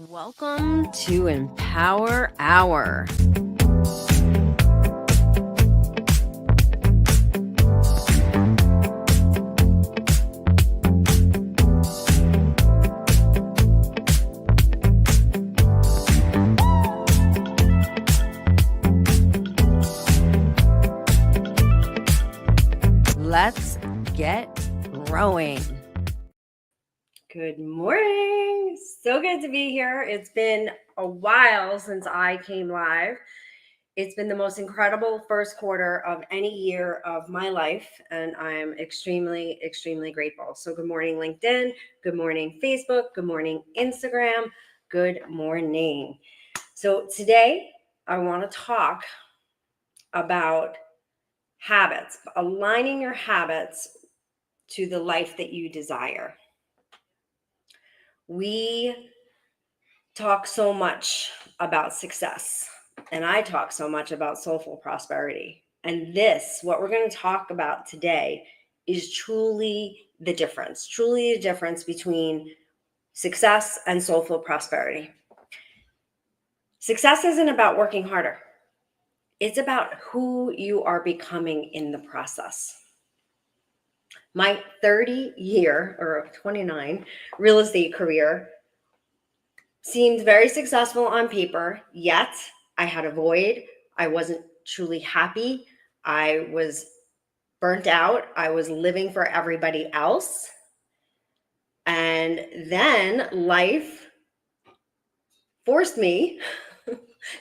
Welcome to Empower Hour. Let's get growing. Good morning. So good to be here. It's been a while since I came live. It's been the most incredible first quarter of any year of my life, and I'm extremely, extremely grateful. So good morning, LinkedIn. Good morning, Facebook. Good morning, Instagram. Good morning. So today I want to talk about habits, aligning your habits to the life that you desire. We talk so much about success, and I talk so much about soulful prosperity. And what we're going to talk about today, is truly the difference between success and soulful prosperity. Success isn't about working harder. It's about who you are becoming in the process. My 30-year or 29 real estate career seemed very successful on paper, yet I had a void. I wasn't truly happy. I was burnt out. I was living for everybody else. And then life forced me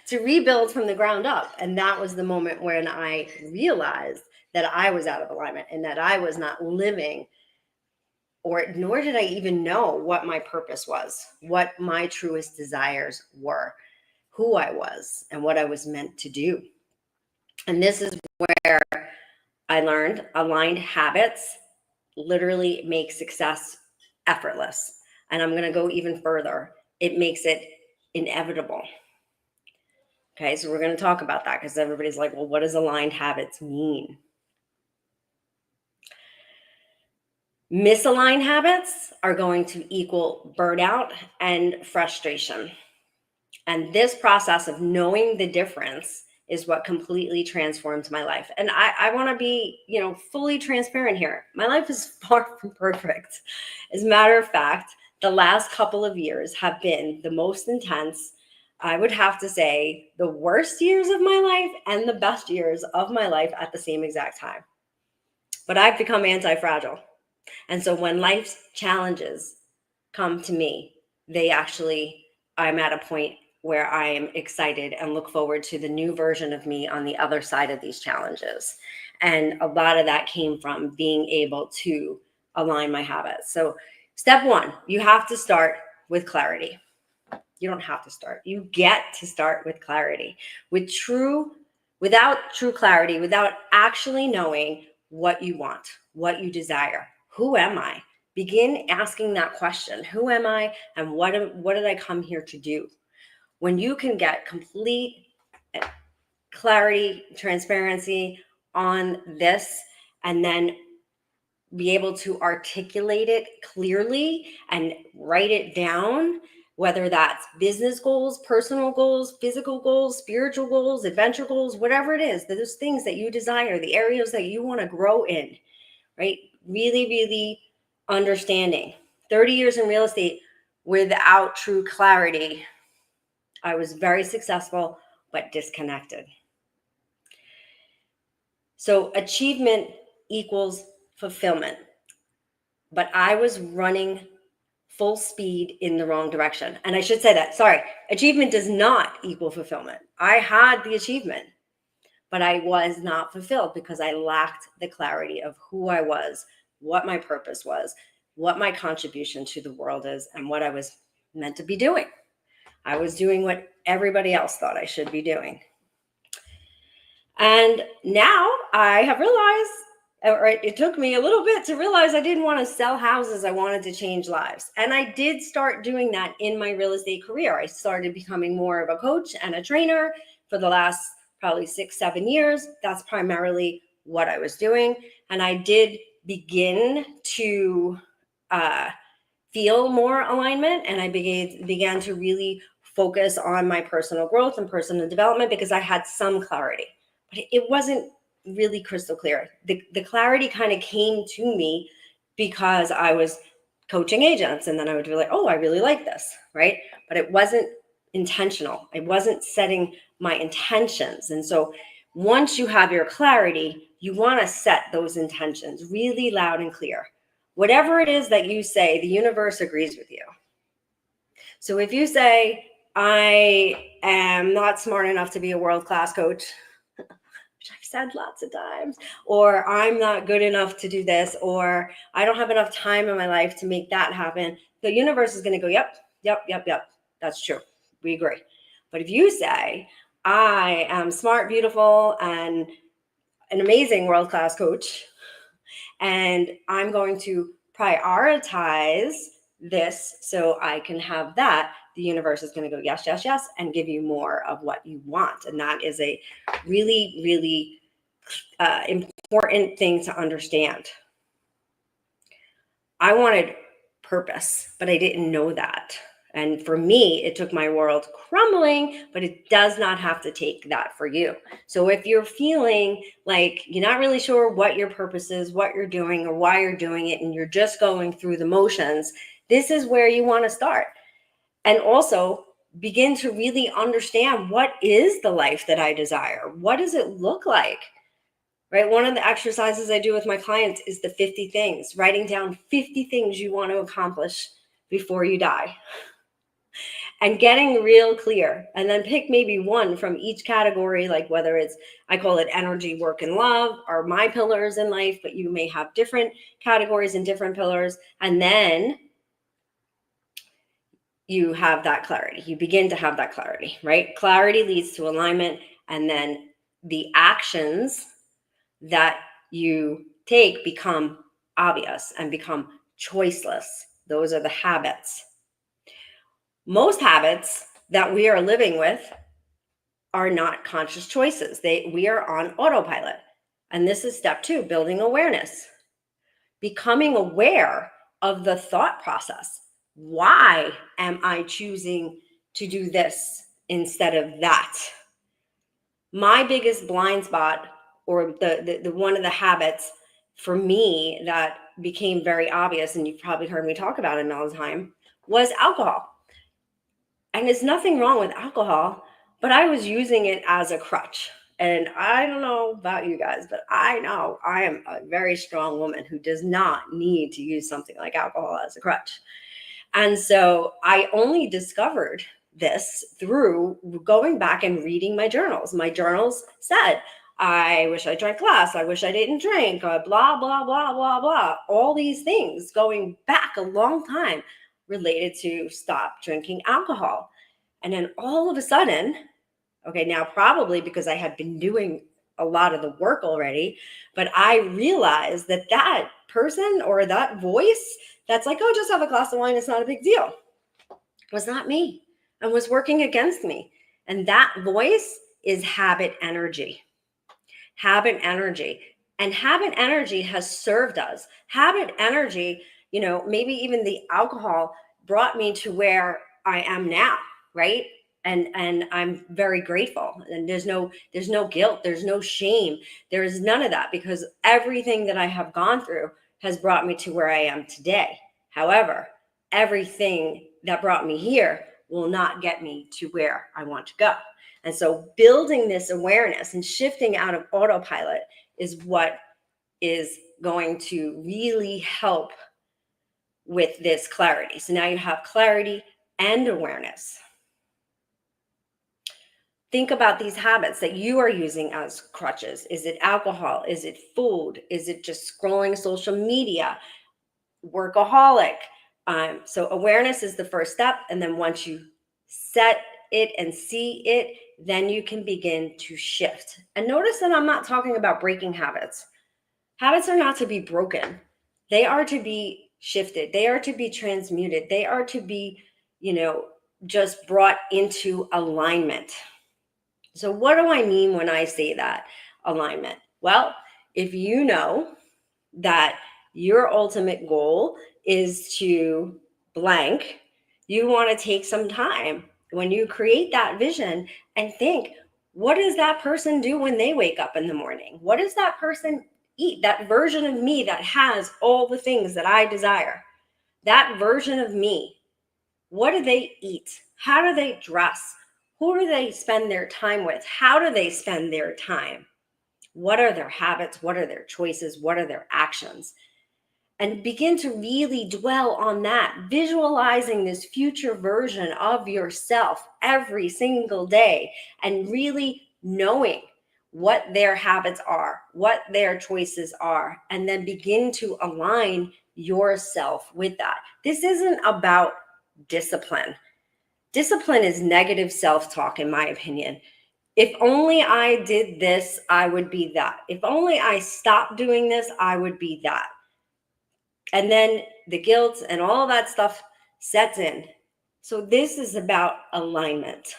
to rebuild from the ground up. And that was the moment when I realized that I was out of alignment and that I was not living, nor did I even know what my purpose was, what my truest desires were, who I was, and what I was meant to do. And this is where I learned aligned habits literally make success effortless. And I'm going to go even further. It makes it inevitable. Okay, so we're going to talk about that because everybody's like, well, what does aligned habits mean? Misaligned habits are going to equal burnout and frustration. And this process of knowing the difference is what completely transformed my life. And I want to be, fully transparent here. My life is far from perfect. As a matter of fact, the last couple of years have been the most intense. I would have to say the worst years of my life and the best years of my life at the same exact time. But I've become anti-fragile. And so when life's challenges come to me, I'm at a point where I am excited and look forward to the new version of me on the other side of these challenges. And a lot of that came from being able to align my habits. So step one, you have to start with clarity. You don't have to start. You get to start with clarity. Without true clarity, without actually knowing what you want, what you desire, who am I? Begin asking that question. Who am I, and what did I come here to do? When you can get complete clarity, transparency on this, and then be able to articulate it clearly and write it down, whether that's business goals, personal goals, physical goals, spiritual goals, adventure goals, whatever it is, those things that you desire, the areas that you want to grow in, right? Really, really understanding. 30 years in real estate without true clarity, I was very successful, but disconnected. So achievement equals fulfillment. But I was running full speed in the wrong direction. And I should say that, sorry, achievement does not equal fulfillment. I had the achievement, but I was not fulfilled because I lacked the clarity of who I was, what my purpose was, what my contribution to the world is, and what I was meant to be doing. I was doing what everybody else thought I should be doing. And now I have realized, or it took me a little bit to realize I didn't want to sell houses. I wanted to change lives. And I did start doing that in my real estate career. I started becoming more of a coach and a trainer for the last probably 6-7 years. That's primarily what I was doing. And I did begin to feel more alignment, and I began to really focus on my personal growth and personal development because I had some clarity, but it wasn't really crystal clear. The clarity kind of came to me because I was coaching agents, and then I would be like, oh, I really like this, right? But it wasn't intentional. I wasn't setting my intentions. And so once you have your clarity, you want to set those intentions really loud and clear. Whatever it is that you say, the universe agrees with you. So if you say, I am not smart enough to be a world-class coach, which I've said lots of times, or I'm not good enough to do this, or I don't have enough time in my life to make that happen, the universe is going to go, yep, that's true. We agree. But if you say, I am smart, beautiful, and an amazing world-class coach, and I'm going to prioritize this so I can have that, the universe is going to go, yes, and give you more of what you want. And that is a really, really important thing to understand. I wanted purpose, but I didn't know that. And for me, it took my world crumbling, but it does not have to take that for you. So if you're feeling like you're not really sure what your purpose is, what you're doing, or why you're doing it, and you're just going through the motions, this is where you want to start. And also begin to really understand, what is the life that I desire? What does it look like? Right? One of the exercises I do with my clients is the 50 things, writing down 50 things you want to accomplish before you die. And getting real clear, and then pick maybe one from each category, like whether it's, I call it energy, work, and love, are my pillars in life, but you may have different categories and different pillars. And then you have that clarity. You begin to have that clarity, right? Clarity leads to alignment, and then the actions that you take become obvious and become choiceless. Those are the habits. Most habits that we are living with are not conscious choices. We are on autopilot. And this is step 2, building awareness. Becoming aware of the thought process. Why am I choosing to do this instead of that? My biggest blind spot, or the one of the habits for me that became very obvious, and you've probably heard me talk about it all the time, was alcohol. And there's nothing wrong with alcohol, but I was using it as a crutch. And I don't know about you guys, but I know I am a very strong woman who does not need to use something like alcohol as a crutch. And so I only discovered this through going back and reading my journals. My journals said, I wish I drank less. I wish I didn't drink, blah, blah, blah, blah, blah. All these things going back a long time related to stop drinking alcohol. And then all of a sudden, okay, now probably because I had been doing a lot of the work already, but I realized that that person or that voice that's like, oh, just have a glass of wine, it's not a big deal, was not me and was working against me. And that voice is habit energy. Habit energy. And habit energy has served us. Habit energy, maybe even the alcohol brought me to where I am now, right? And I'm very grateful. And there's no guilt, there's no shame, there is none of that, because everything that I have gone through has brought me to where I am today. However, everything that brought me here will not get me to where I want to go. And so building this awareness and shifting out of autopilot is what is going to really help with this clarity. So now you have clarity and awareness. Think about these habits that you are using as crutches. Is it alcohol? Is it food? Is it just scrolling social media? Workaholic? So awareness is the first step. And then once you set it and see it, then you can begin to shift. And notice that I'm not talking about breaking habits. Habits are not to be broken. They are to be shifted. They are to be transmuted. They are to be, just brought into alignment. So what do I mean when I say that alignment? Well, if you know that your ultimate goal is to blank, you want to take some time when you create that vision and think, what does that person do when they wake up in the morning? What does that person eat? That version of me that has all the things that I desire, that version of me, what do they eat? How do they dress? Who do they spend their time with? How do they spend their time? What are their habits? What are their choices? What are their actions? And begin to really dwell on that, visualizing this future version of yourself every single day, and really knowing what their habits are, what their choices are, and then begin to align yourself with that. This isn't about discipline. Discipline is negative self-talk, in my opinion. If only I did this, I would be that. If only I stopped doing this, I would be that. And then the guilt and all that stuff sets in. So this is about alignment,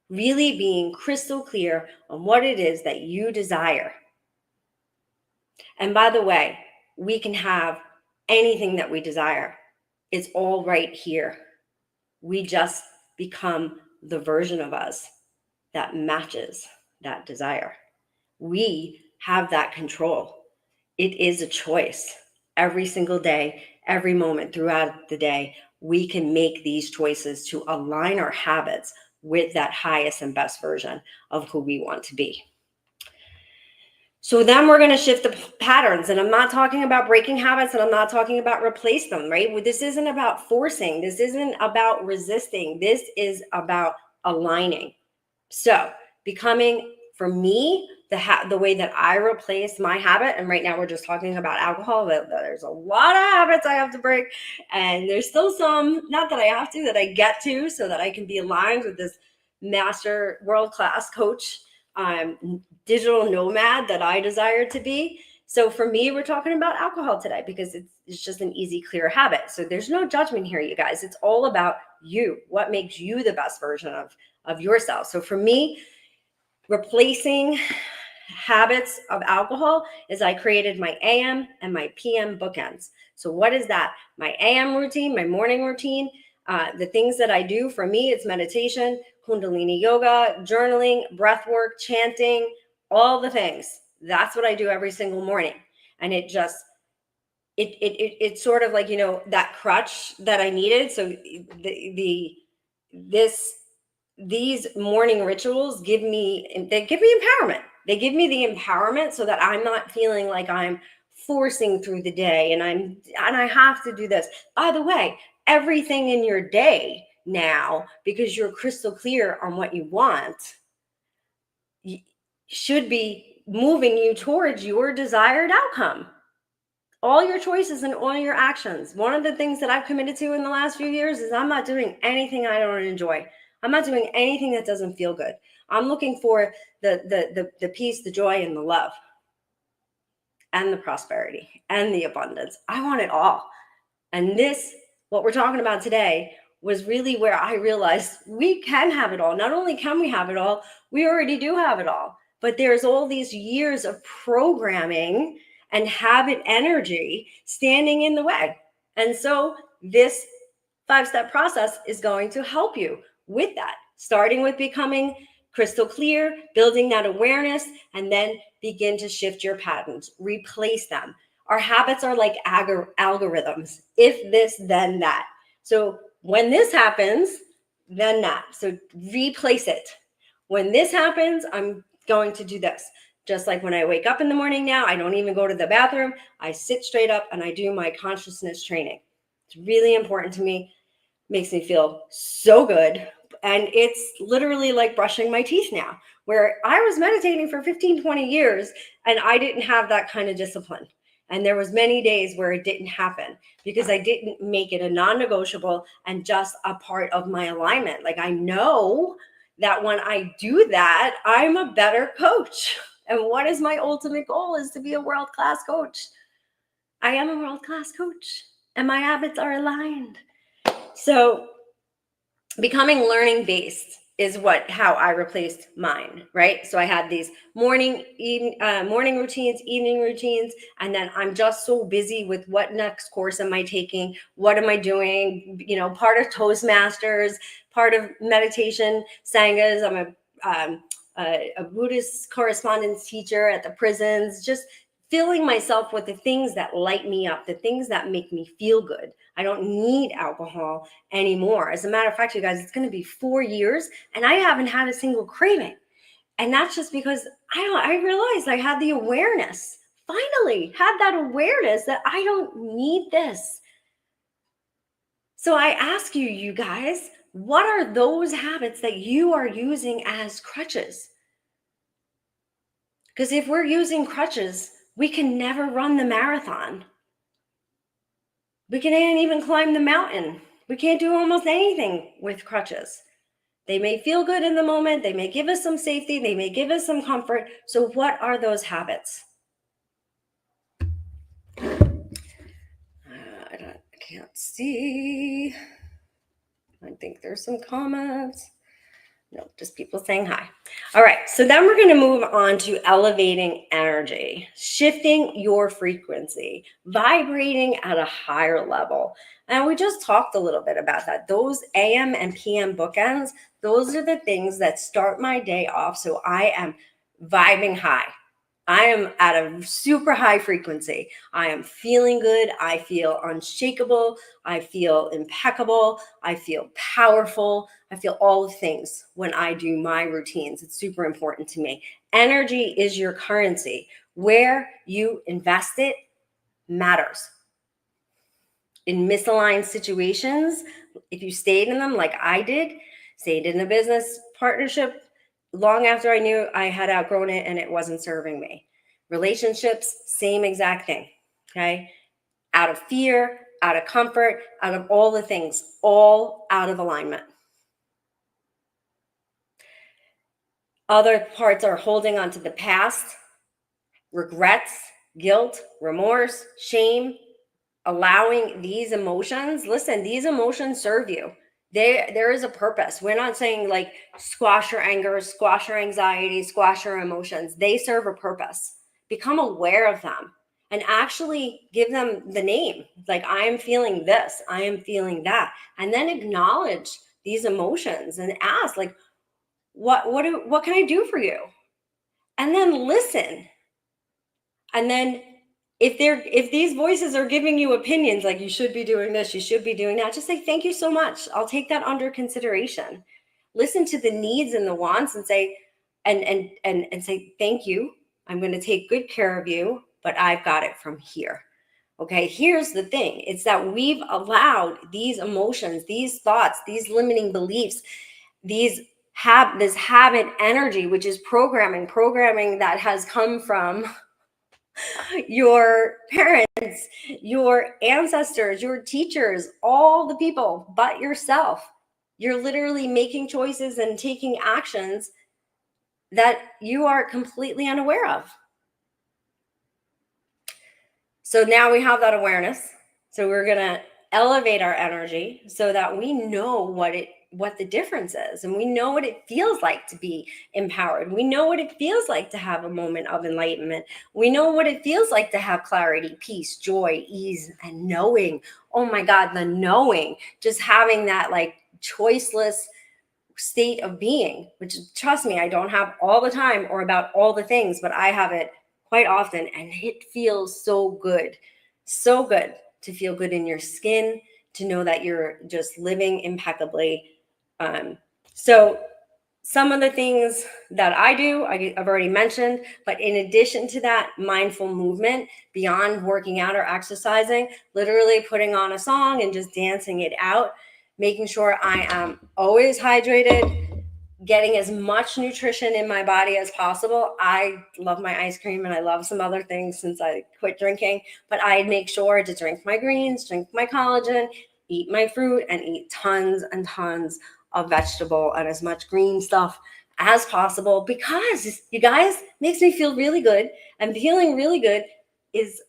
really being crystal clear on what it is that you desire. And by the way, we can have anything that we desire. It's all right here. We just become the version of us that matches that desire. We have that control. It is a choice. Every single day, every moment throughout the day, we can make these choices to align our habits with that highest and best version of who we want to be. So then we're going to shift the patterns. And I'm not talking about breaking habits, and I'm not talking about replace them, right? This isn't about forcing. This isn't about resisting. This is about aligning. So becoming, for me, the way that I replace my habit, and right now we're just talking about alcohol, but there's a lot of habits I have to break, and there's still some, not that I have to, that I get to, so that I can be aligned with this master world-class coach, digital nomad that I desire to be. So for me, we're talking about alcohol today because it's just an easy, clear habit. So there's no judgment here, you guys. It's all about you. What makes you the best version of yourself? So for me, replacing habits of alcohol is I created my AM and my PM bookends. So what is that? My AM routine, my morning routine, the things that I do, for me, it's meditation, Kundalini yoga, journaling, breath work, chanting, all the things. That's what I do every single morning. And it just, it's sort of like, that crutch that I needed. So these morning rituals give me empowerment. They give me the empowerment so that I'm not feeling like I'm forcing through the day and I have to do this. By the way, everything in your day now, because you're crystal clear on what you want, should be moving you towards your desired outcome. All your choices and all your actions. One of the things that I've committed to in the last few years is I'm not doing anything I don't enjoy. I'm not doing anything that doesn't feel good. I'm looking for the peace, the joy, and the love, and the prosperity, and the abundance. I want it all. And what we're talking about today, was really where I realized we can have it all. Not only can we have it all, we already do have it all. But there's all these years of programming and habit energy standing in the way. And so this 5-step process is going to help you with that, starting with becoming crystal clear, building that awareness, and then begin to shift your patterns, replace them. Our habits are like algorithms. If this, then that. So when this happens, then that. So replace it. When this happens, I'm going to do this. Just like when I wake up in the morning now, I don't even go to the bathroom. I sit straight up and I do my consciousness training. It's really important to me. Makes me feel so good. And it's literally like brushing my teeth now, where I was meditating for 15, 20 years and I didn't have that kind of discipline. And there was many days where it didn't happen because I didn't make it a non-negotiable and just a part of my alignment. Like, I know that when I do that, I'm a better coach. And what is my ultimate goal is to be a world-class coach. I am a world-class coach and my habits are aligned. So becoming learning-based is how I replaced mine, right? So I had these morning routines, evening routines, and then I'm just so busy with what next course am I taking, what am I doing? Part of Toastmasters, part of meditation sanghas. I'm a Buddhist correspondence teacher at the prisons, just filling myself with the things that light me up, the things that make me feel good. I don't need alcohol anymore. As a matter of fact, you guys, it's going to be 4 years and I haven't had a single craving. And that's just because I realized I had the awareness, finally had that awareness that I don't need this. So I ask you, you guys, what are those habits that you are using as crutches? Because if we're using crutches, we can never run the marathon. We can't even climb the mountain. We can't do almost anything with crutches. They may feel good in the moment. They may give us some safety. They may give us some comfort. So what are those habits? I can't see. I think there's some comments. No, just people saying hi. All right, so then we're going to move on to elevating energy, shifting your frequency, vibrating at a higher level. And we just talked a little bit about that. Those AM and PM bookends, those are the things that start my day off so I am vibing high. I am at a super high frequency. I am feeling good. I feel unshakable. I feel impeccable. I feel powerful. I feel all the things when I do my routines. It's super important to me. Energy is your currency. Where you invest it matters. In misaligned situations, if you stayed in them like I did, stayed in a business partnership, long after I knew I had outgrown it and it wasn't serving me. Relationships, same exact thing, okay? Out of fear, out of comfort, out of all the things, all out of alignment. Other parts are holding on to the past, regrets, guilt, remorse, shame, allowing these emotions. Listen, these emotions serve you. There is a purpose. We're not saying like squash your anger, squash your anxiety, squash your emotions. They serve a purpose. Become aware of them and actually give them the name. Like, I am feeling this, I am feeling that. And then acknowledge these emotions and ask, like, what can I do for you? And then listen. And then if these voices are giving you opinions like you should be doing this, you should be doing that, just say thank you so much. I'll take that under consideration. Listen to the needs and the wants and say and say thank you. I'm going to take good care of you, but I've got it from here. Okay, here's the thing. It's that we've allowed these emotions, these thoughts, these limiting beliefs, this habit energy, which is programming that has come from your parents, your ancestors, your teachers, all the people but yourself. You're literally making choices and taking actions that you are completely unaware of. So now we have that awareness. So we're going to elevate our energy so that we know what the difference is, and we know what it feels like to be empowered. We know what it feels like to have a moment of enlightenment. We know what it feels like to have clarity, peace, joy, ease, and knowing. Oh my God, the knowing, just having that like choiceless state of being, which, trust me, I don't have all the time or about all the things, but I have it quite often, and it feels so good to feel good in your skin, to know that you're just living impeccably. So some of the things that I do, I've already mentioned, but in addition to that, mindful movement beyond working out or exercising, literally putting on a song and just dancing it out, making sure I am always hydrated, getting as much nutrition in my body as possible. I love my ice cream and I love some other things since I quit drinking, but I make sure to drink my greens, drink my collagen, eat my fruit, and eat tons and tons of vegetable and as much green stuff as possible, because you guys, makes me feel really good, and feeling really good is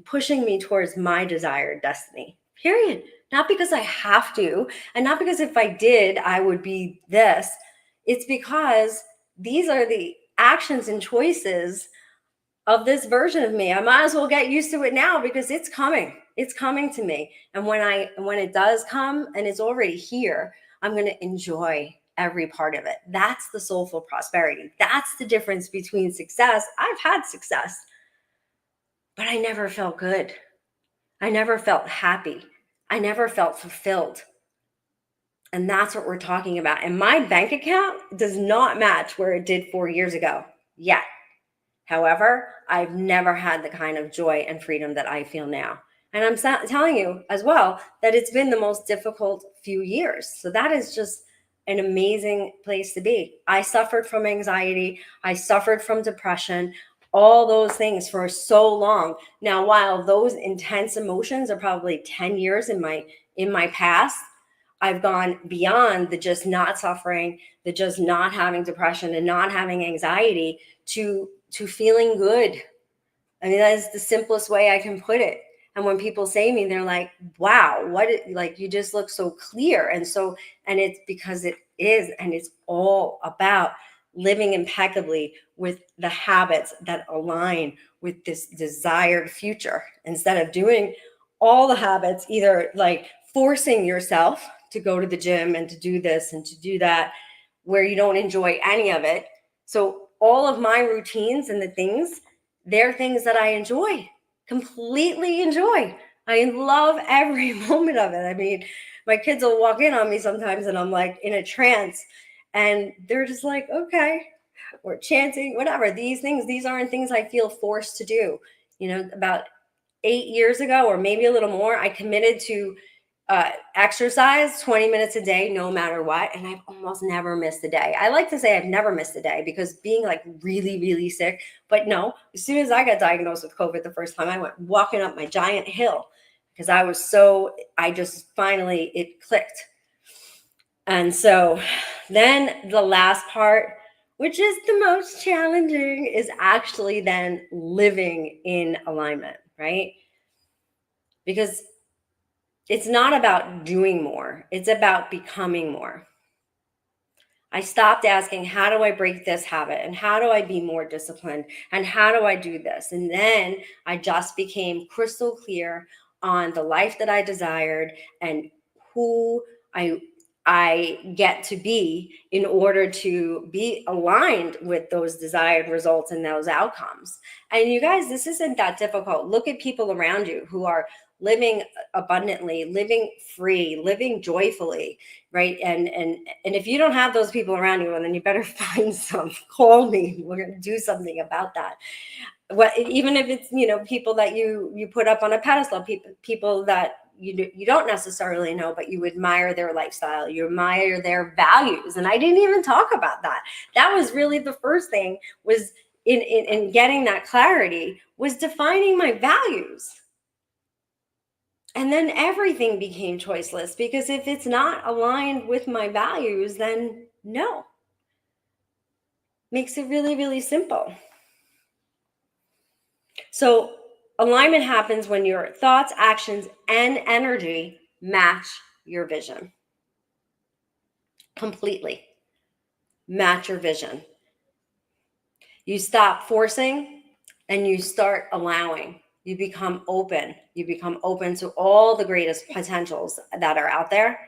pushing me towards my desired destiny. Period. Not because I have to, and not because if I did, I would be this. It's because these are the actions and choices of this version of me. I might as well get used to it now because it's coming. It's coming to me. And when it does come and it's already here, I'm going to enjoy every part of it. That's the soulful prosperity. That's the difference between success. I've had success, but I never felt good. I never felt happy. I never felt fulfilled. And that's what we're talking about. And my bank account does not match where it did 4 years ago yet. However, I've never had the kind of joy and freedom that I feel now. And I'm telling you as well that it's been the most difficult few years. So that is just an amazing place to be. I suffered from anxiety. I suffered from depression, all those things for so long. Now, while those intense emotions are probably 10 years in my past, I've gone beyond the just not suffering, the just not having depression and not having anxiety to feeling good. I mean, that is the simplest way I can put it. And when people say to me, they're like, wow, like you just look so clear. And it's because it is, and it's all about living impeccably with the habits that align with this desired future, instead of doing all the habits, either like forcing yourself to go to the gym and to do this and to do that, where you don't enjoy any of it. So all of my routines and the things, they're things that I enjoy, completely enjoy. I love every moment of it. I mean, my kids will walk in on me sometimes and I'm like in a trance and they're just like, okay, we're chanting, whatever. These aren't things I feel forced to do. About 8 years ago, or maybe a little more, I committed to exercise 20 minutes a day, no matter what. And I've almost never missed a day. I like to say I've never missed a day because being like really, really sick, but no, as soon as I got diagnosed with COVID the first time, I went walking up my giant hill because it clicked. And so then the last part, which is the most challenging, is actually then living in alignment, right? Because it's not about doing more. It's about becoming more. I stopped asking, how do I break this habit? And how do I be more disciplined? And how do I do this? And then I just became crystal clear on the life that I desired and who I get to be in order to be aligned with those desired results and those outcomes. And you guys, this isn't that difficult. Look at people around you who are living abundantly, living free, living joyfully, right? And if you don't have those people around you, well, then you better find some. Call me. We're going to do something about that. Even if it's people that you put up on a pedestal, people that you don't necessarily know, but you admire their lifestyle, you admire their values. And I didn't even talk about that. That was really the first thing, was in getting that clarity, was defining my values. And then everything became choiceless, because if it's not aligned with my values, then no. Makes it really, really simple. So alignment happens when your thoughts, actions, and energy match your vision. Completely match your vision. You stop forcing and you start allowing. You become open. You become open to all the greatest potentials that are out there.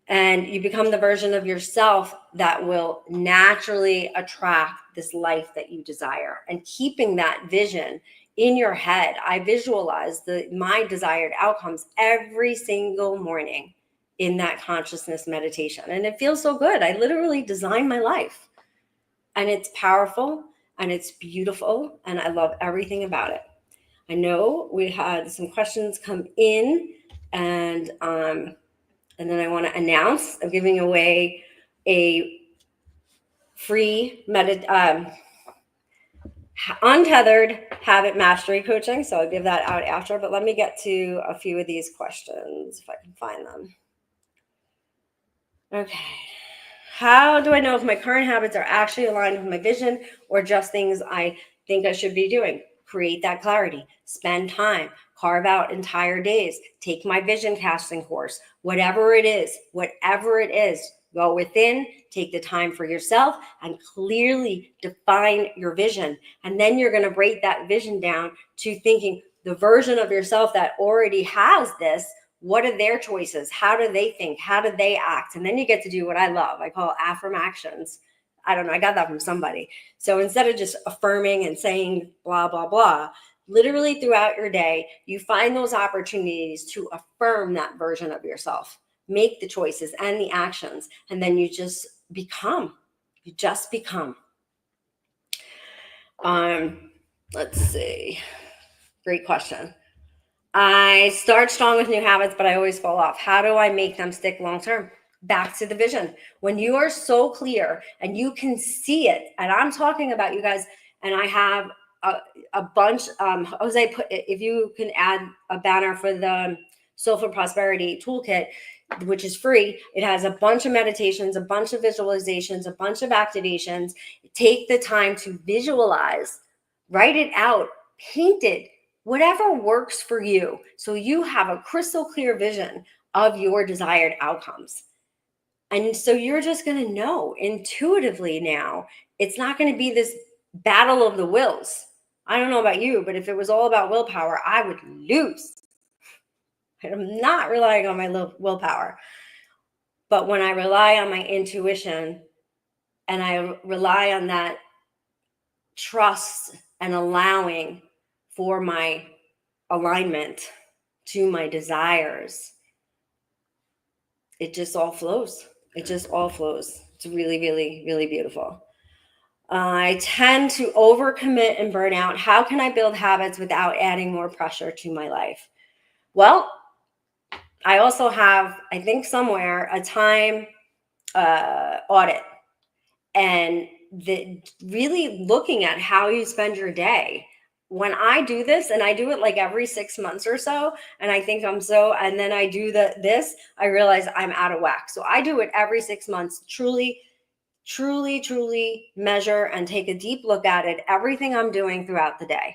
And you become the version of yourself that will naturally attract this life that you desire. And keeping that vision in your head, I visualize my desired outcomes every single morning in that consciousness meditation. And it feels so good. I literally design my life. And it's powerful and it's beautiful. And I love everything about it. I know we had some questions come in, and then I want to announce I'm giving away a free Untethered Habit Mastery Coaching. So I'll give that out after, but let me get to a few of these questions if I can find them. Okay. How do I know if my current habits are actually aligned with my vision or just things I think I should be doing? create that clarity, spend time, carve out entire days, take my vision casting course, whatever it is, go within, take the time for yourself and clearly define your vision. And then you're going to break that vision down to thinking the version of yourself that already has this. What are their choices? How do they think? How do they act? And then you get to do what I love. I call affirmations. I don't know. I got that from somebody. So instead of just affirming and saying blah, blah, blah, literally throughout your day, you find those opportunities to affirm that version of yourself, make the choices and the actions, and then you just become. You just become. Let's see. Great question. I start strong with new habits, but I always fall off. How do I make them stick long term? Back to the vision. When you are so clear and you can see it, and I'm talking about you guys, and I have a bunch. Jose, if you can add a banner for the Soulful Prosperity Toolkit, which is free. It has a bunch of meditations, a bunch of visualizations, a bunch of activations. Take the time to visualize, write it out, paint it, whatever works for you. So you have a crystal clear vision of your desired outcomes. And so you're just going to know intuitively now. It's not going to be this battle of the wills. I don't know about you, but if it was all about willpower, I would lose. I'm not relying on my willpower. But when I rely on my intuition and I rely on that trust and allowing for my alignment to my desires, it just all flows. It just all flows. It's really, really, really beautiful. I tend to overcommit and burn out. How can I build habits without adding more pressure to my life? Well, I also have, I think somewhere, a time audit, and really looking at how you spend your day. When I do this, and I do it like every 6 months or so, and I think and then I do this, I realize I'm out of whack. So I do it every 6 months, truly measure and take a deep look at it, everything I'm doing throughout the day.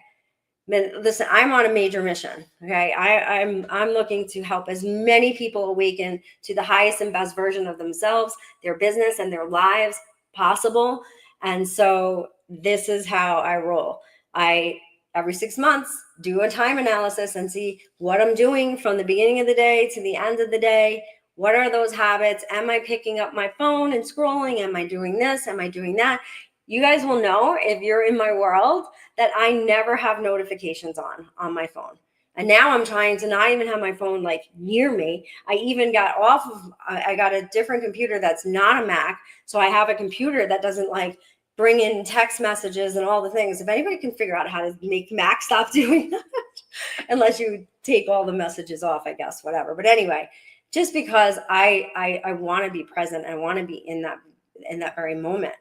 Listen, I'm on a major mission. Okay. I'm looking to help as many people awaken to the highest and best version of themselves, their business and their lives possible. And so this is how I roll. I, every 6 months, do a time analysis and see what I'm doing from the beginning of the day to the end of the day. What are those habits? Am I picking up my phone and scrolling? Am I doing this? Am I doing that? You guys will know, if you're in my world, that I never have notifications on my phone. And now I'm trying to not even have my phone like near me. I even got I got a different computer that's not a Mac. So I have a computer that doesn't like bring in text messages and all the things. If anybody can figure out how to make Mac stop doing that, unless you take all the messages off, I guess, whatever. But anyway, just because I want to be present, I want to be in that very moment.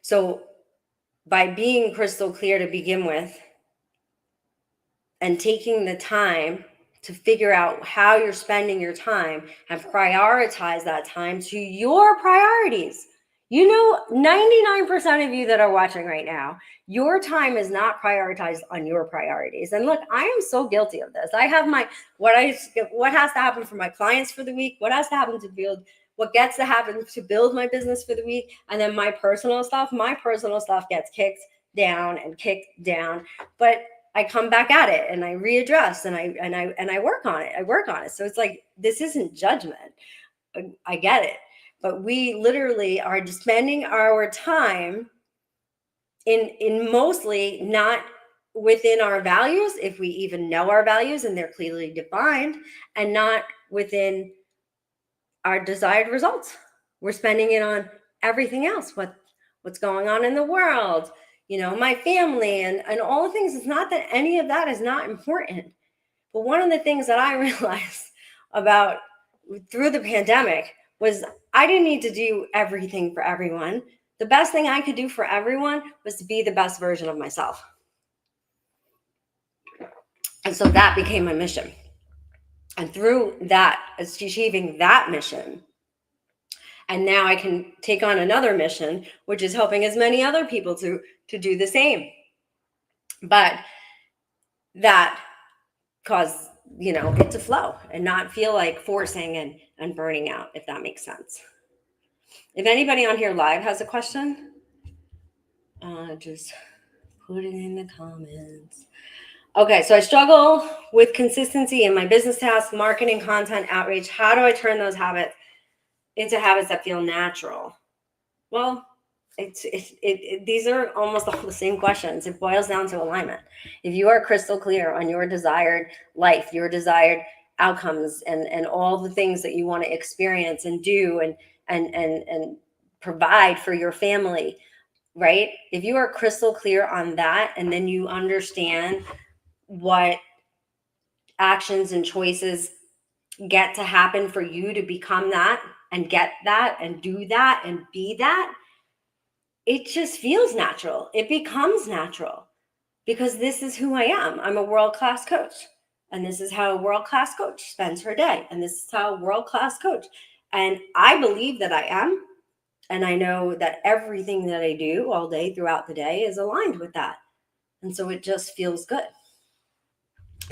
So by being crystal clear to begin with and taking the time to figure out how you're spending your time and prioritize that time to your priorities. You know, 99% of you that are watching right now, your time is not prioritized on your priorities. And look, I am so guilty of this. I have what has to happen for my clients for the week, what has to happen to build, what gets to happen to build my business for the week, and then my personal stuff gets kicked down. But I come back at it and I readdress and I work on it. So it's like, this isn't judgment. I get it. But we literally are spending our time in mostly not within our values, if we even know our values and they're clearly defined, and not within our desired results. We're spending it on everything else, what's going on in the world, my family and all the things. It's not that any of that is not important. But one of the things that I realized about through the pandemic was I didn't need to do everything for everyone. The best thing I could do for everyone was to be the best version of myself. And so that became my mission. And through that, achieving that mission, And now I can take on another mission, which is helping as many other people to do the same. But that caused, it to flow and not feel like forcing and burning out, if that makes sense. If anybody on here live has a question, just put it in the comments. Okay, so I struggle with consistency in my business tasks, marketing, content, outreach. How do I turn those habits into habits that feel natural? Well, these are almost all the same questions. It boils down to alignment. If you are crystal clear on your desired life, your desired outcomes, and all the things that you want to experience and do and provide for your family, right? If you are crystal clear on that, and then you understand what actions and choices get to happen for you to become that and get that and do that and be that, it just feels natural. It becomes natural because this is who I am. I'm a world-class coach. And this is how a world-class coach spends her day. And this is how a world-class coach. And I believe that I am. And I know that everything that I do all day throughout the day is aligned with that. And so it just feels good.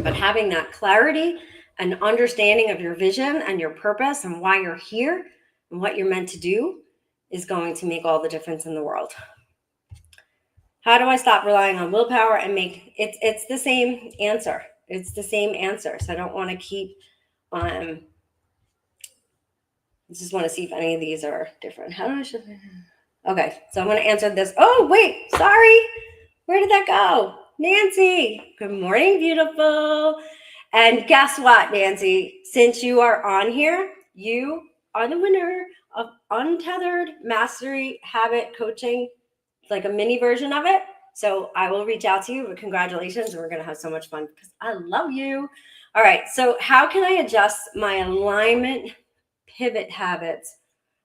But having that clarity and understanding of your vision and your purpose and why you're here and what you're meant to do is going to make all the difference in the world. How do I stop relying on willpower and make it's the same answer. It's the same answer. So I don't want to keep I just want to see if any of these are different. How do I okay, so I'm going to answer this. Oh, wait, sorry. Where did that go? Nancy. Good morning, beautiful. And guess what, Nancy? Since you are on here, you are the winner of Untethered Mastery Habit Coaching, like a mini version of it. So I will reach out to you, but congratulations. We're going to have so much fun because I love you. All right. So how can I adjust my alignment pivot habits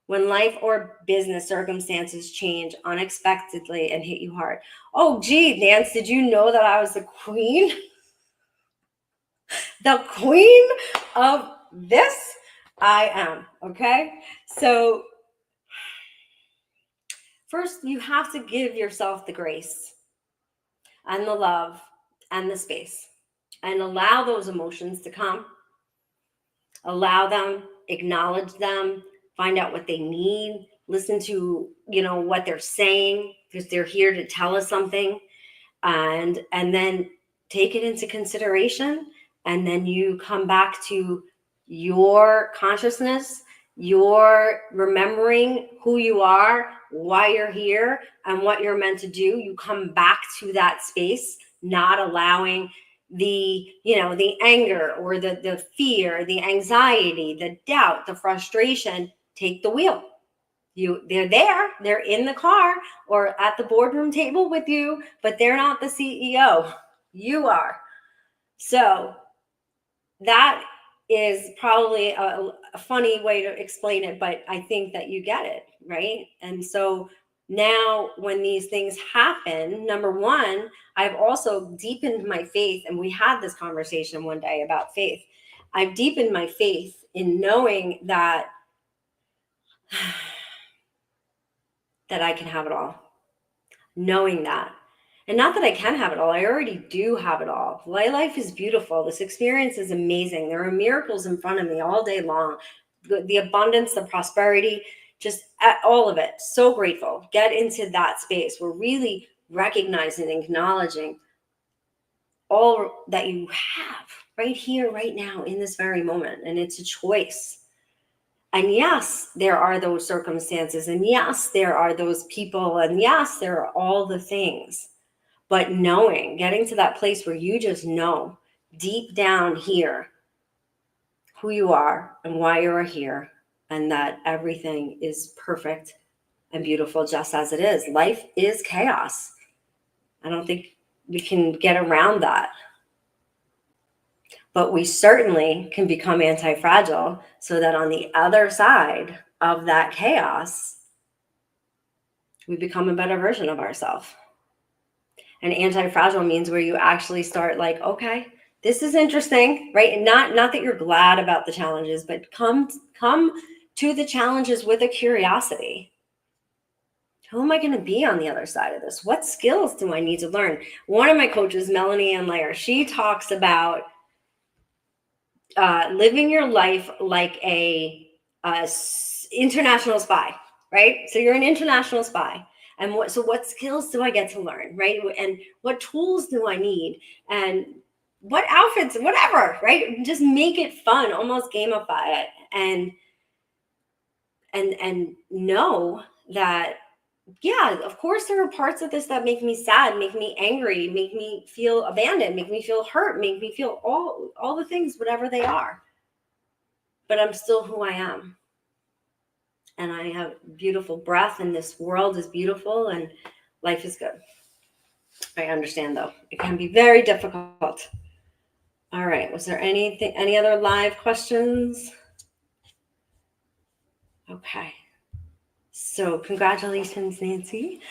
when life or business circumstances change unexpectedly and hit you hard? Oh, gee, Nance, did you know that I was the queen? The queen of this? I am. Okay. So first, you have to give yourself the grace and the love and the space and allow those emotions to come. Allow them, acknowledge them, find out what they need, listen to, what they're saying, because they're here to tell us something, and then take it into consideration. And then you come back to your consciousness, your remembering who you are, why you're here, and what you're meant to do. You come back to that space, not allowing the anger or the fear, the anxiety, the doubt, the frustration take the wheel. They're in the car or at the boardroom table with you, but they're not the CEO. You are. So that is probably a funny way to explain it, but I think that you get it, right? And so now when these things happen, number one, I've also deepened my faith, and we had this conversation one day about faith. I've deepened my faith in knowing that that I can have it all. Knowing that. And not that I can have it all, I already do have it all. My life is beautiful. This experience is amazing. There are miracles in front of me all day long. The abundance, the prosperity, just all of it. So grateful. Get into that space. We're really recognizing and acknowledging all that you have right here, right now, in this very moment. And it's a choice. And yes, there are those circumstances. And yes, there are those people. And yes, there are all the things. But getting to that place where you just know deep down here who you are and why you are here, and that everything is perfect and beautiful just as it is. Life is chaos. I don't think we can get around that. But we certainly can become anti-fragile so that on the other side of that chaos, we become a better version of ourselves. And anti-fragile means where you actually start like, okay, this is interesting, right? And not that you're glad about the challenges, but come to the challenges with a curiosity. Who am I going to be on the other side of this? What skills do I need to learn? One of my coaches, Melanie Ann Layer, she talks about living your life like a international spy, right? So you're an international spy. And what skills do I get to learn, right? And what tools do I need? And what outfits, whatever, right? Just make it fun, almost gamify it. And know that, yeah, of course there are parts of this that make me sad, make me angry, make me feel abandoned, make me feel hurt, make me feel all the things, whatever they are. But I'm still who I am. And I have beautiful breath, and this world is beautiful, and life is good. I understand, though. It can be very difficult. All right. Was there any other live questions? Okay. So congratulations, Nancy.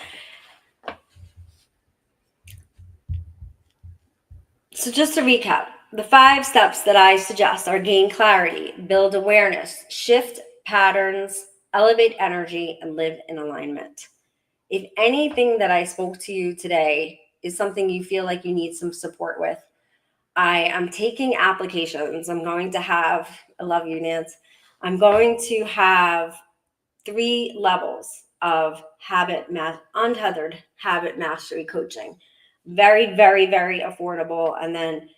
So just to recap, the 5 steps that I suggest are gain clarity, build awareness, shift patterns, elevate energy, and live in alignment. If anything that I spoke to you today is something you feel like you need some support with, I am taking applications. I'm going to have, I love you, Nance. I'm going to have 3 levels of untethered habit mastery coaching. Very, very, very affordable. And then,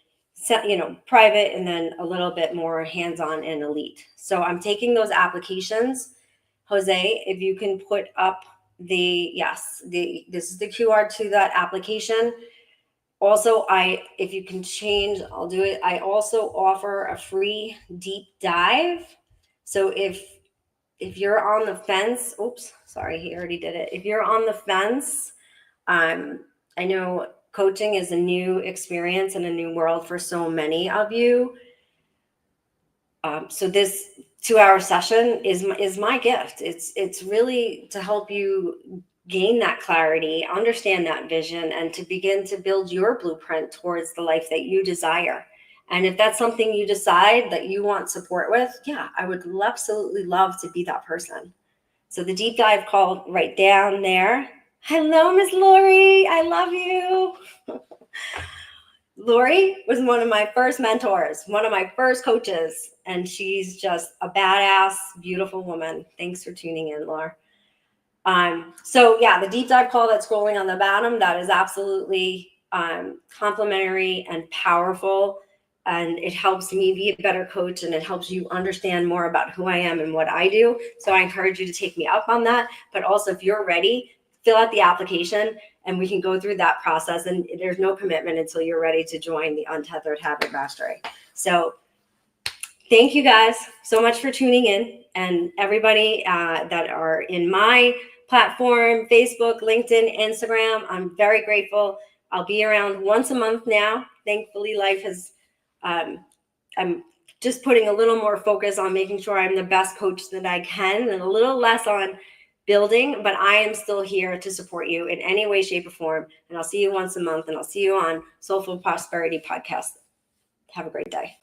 private, and then a little bit more hands-on and elite. So I'm taking those applications. Jose, if you can put up this is the QR to that application. Also, if you can change, I'll do it. I also offer a free deep dive. So if you're on the fence, oops, sorry, he already did it. If you're on the fence, I know coaching is a new experience and a new world for so many of you. So this 2-hour session is my gift. It's really to help you gain that clarity, understand that vision, and to begin to build your blueprint towards the life that you desire. And if that's something you decide that you want support with, yeah, I would absolutely love to be that person. So the deep dive call right down there. Hello, Miss Lori. I love you. Lori was one of my first mentors, one of my first coaches, and she's just a badass, beautiful woman. Thanks for tuning in, Laura. So yeah, the deep dive call that's scrolling on the bottom, that is absolutely complimentary and powerful. And it helps me be a better coach, and it helps you understand more about who I am and what I do. So I encourage you to take me up on that. But also, if you're ready, fill out the application and we can go through that process. And there's no commitment until you're ready to join the Untethered Habit Mastery. So thank you guys so much for tuning in, and everybody that are in my platform, Facebook, LinkedIn, Instagram. I'm very grateful. I'll be around once a month now. Thankfully, life has, I'm just putting a little more focus on making sure I'm the best coach that I can, and a little less on building, but I am still here to support you in any way, shape, or form. And I'll see you once a month, and I'll see you on Soulful Prosperity podcast. Have a great day.